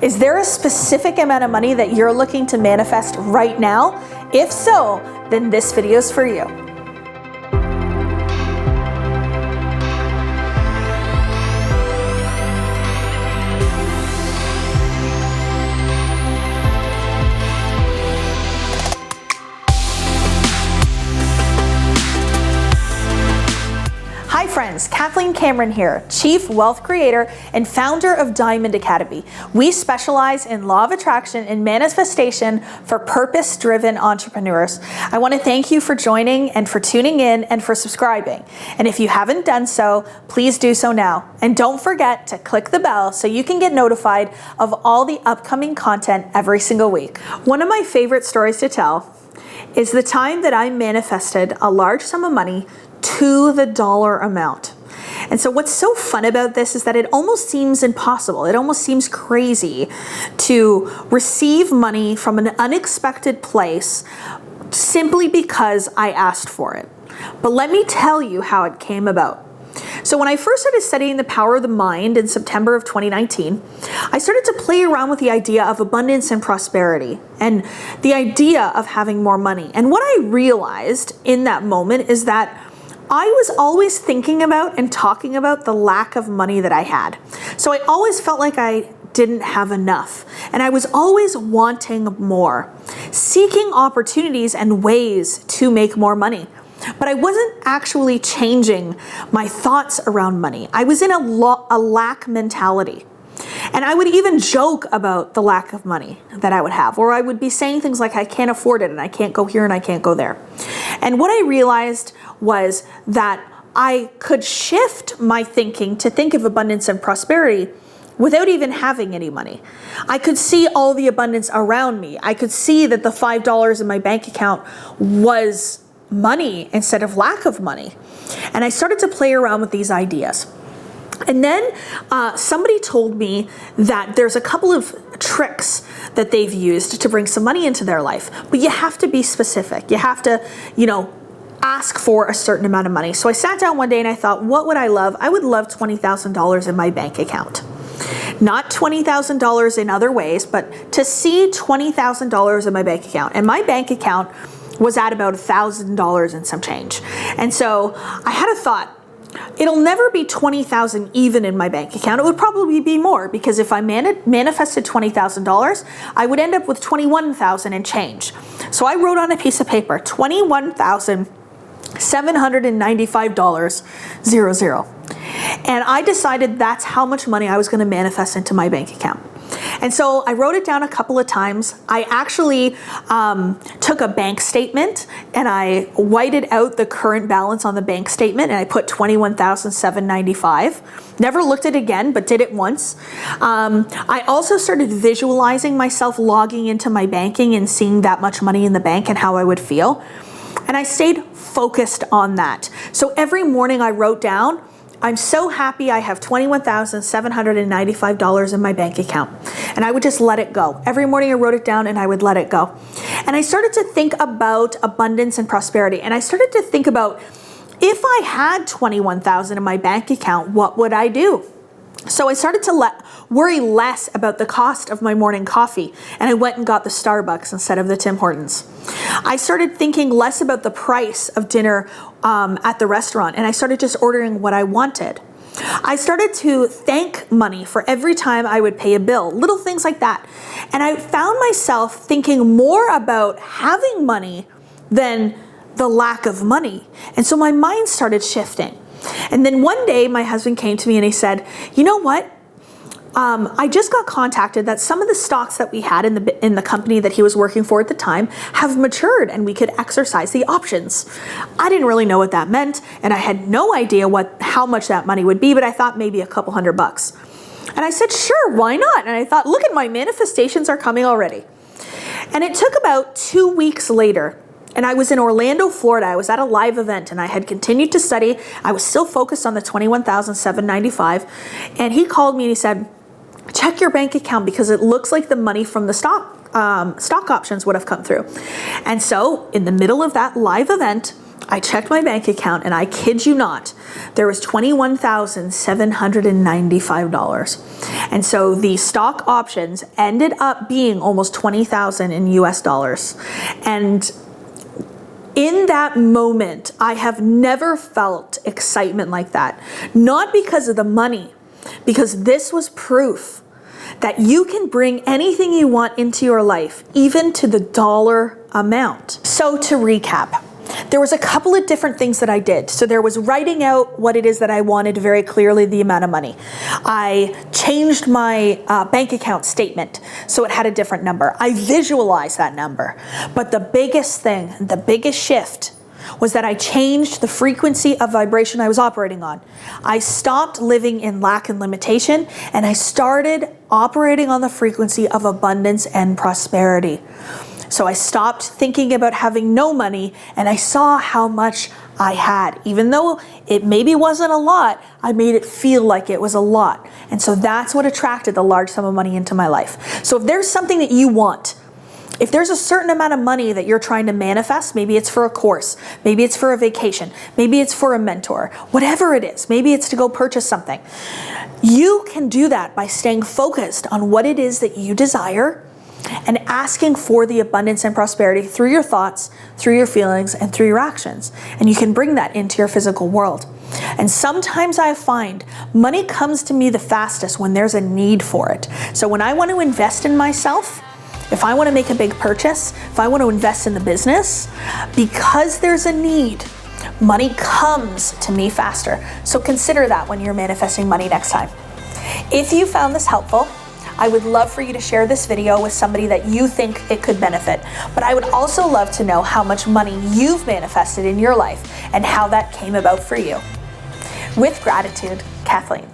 Is there a specific amount of money that you're looking to manifest right now? If so, then this video is for you. Hi friends, Kathleen Cameron here, Chief Wealth Creator and founder of Diamond Academy. We specialize in law of attraction and manifestation for purpose-driven entrepreneurs. I want to thank you for joining and for tuning in and for subscribing. And if you haven't done so, please do so now. And don't forget to click the bell so you can get notified of all the upcoming content every single week. One of my favorite stories to tell is the time that I manifested a large sum of money to the dollar amount. And so what's so fun about this is that it almost seems impossible. It almost seems crazy to receive money from an unexpected place simply because I asked for it. But let me tell you how it came about. So when I first started studying the power of the mind in September of 2019, I started to play around with the idea of abundance and prosperity and the idea of having more money. And what I realized in that moment is that I was always thinking about and talking about the lack of money that I had. So I always felt like I didn't have enough. And I was always wanting more, seeking opportunities and ways to make more money. But I wasn't actually changing my thoughts around money. I was in a lack mentality. And I would even joke about the lack of money that I would have, or I would be saying things like, I can't afford it and I can't go here and I can't go there. And what I realized was that I could shift my thinking to think of abundance and prosperity without even having any money. I could see all the abundance around me. I could see that the $5 in my bank account was money instead of lack of money. And I started to play around with these ideas. And then somebody told me that there's a couple of tricks that they've used to bring some money into their life, but you have to be specific. You have to, ask for a certain amount of money. So I sat down one day and I thought, what would I love? I would love $20,000 in my bank account. Not $20,000 in other ways, but to see $20,000 in my bank account. And my bank account was at about $1,000 and some change. And so I had a thought. It'll never be $20,000 even in my bank account. It would probably be more because if I manifested $20,000, I would end up with $21,000 and change. So I wrote on a piece of paper, $21,795.00. And I decided that's how much money I was going to manifest into my bank account. And so I wrote it down a couple of times. I actually took a bank statement and I whited out the current balance on the bank statement and I put $21,795. Never looked at it again, but did it once. I also started visualizing myself logging into my banking and seeing that much money in the bank and how I would feel. And I stayed focused on that. So every morning I wrote down, I'm so happy I have $21,795 in my bank account. And I would just let it go. Every morning I wrote it down and I would let it go. And I started to think about abundance and prosperity. And I started to think about, if I had $21,000 in my bank account, what would I do? So I started to worry less about the cost of my morning coffee, and I went and got the Starbucks instead of the Tim Hortons. I started thinking less about the price of dinner at the restaurant, and I started just ordering what I wanted. I started to thank money for every time I would pay a bill, little things like that. And I found myself thinking more about having money than the lack of money. And so my mind started shifting. And then one day my husband came to me and he said, you know what? I just got contacted that some of the stocks that we had in the company that he was working for at the time have matured and we could exercise the options. I didn't really know what that meant and I had no idea how much that money would be, but I thought maybe a couple $100. And I said, sure, why not? And I thought, look at my manifestations are coming already. And it took about 2 weeks later. And I was in Orlando, Florida. I was at a live event and I had continued to study. I was still focused on the $21,795. And he called me and he said, check your bank account because it looks like the money from the stock options would have come through. And so in the middle of that live event, I checked my bank account and I kid you not, there was $21,795. And so the stock options ended up being almost $20,000 in US dollars. And in that moment, I have never felt excitement like that. Not because of the money, because this was proof that you can bring anything you want into your life, even to the dollar amount. So to recap, there was a couple of different things that I did. So there was writing out what it is that I wanted very clearly, the amount of money. I changed my bank account statement so it had a different number. I visualized that number. But the biggest thing, the biggest shift was that I changed the frequency of vibration I was operating on. I stopped living in lack and limitation, and I started operating on the frequency of abundance and prosperity. So I stopped thinking about having no money, and I saw how much I had. Even though it maybe wasn't a lot, I made it feel like it was a lot. And so that's what attracted the large sum of money into my life. So if there's something that you want, if there's a certain amount of money that you're trying to manifest, maybe it's for a course, maybe it's for a vacation, maybe it's for a mentor, whatever it is, maybe it's to go purchase something. You can do that by staying focused on what it is that you desire and asking for the abundance and prosperity through your thoughts, through your feelings, and through your actions. And you can bring that into your physical world. And sometimes I find money comes to me the fastest when there's a need for it. So when I want to invest in myself, if I want to make a big purchase, if I want to invest in the business, because there's a need, money comes to me faster. So consider that when you're manifesting money next time. If you found this helpful, I would love for you to share this video with somebody that you think it could benefit. But I would also love to know how much money you've manifested in your life and how that came about for you. With gratitude, Kathleen.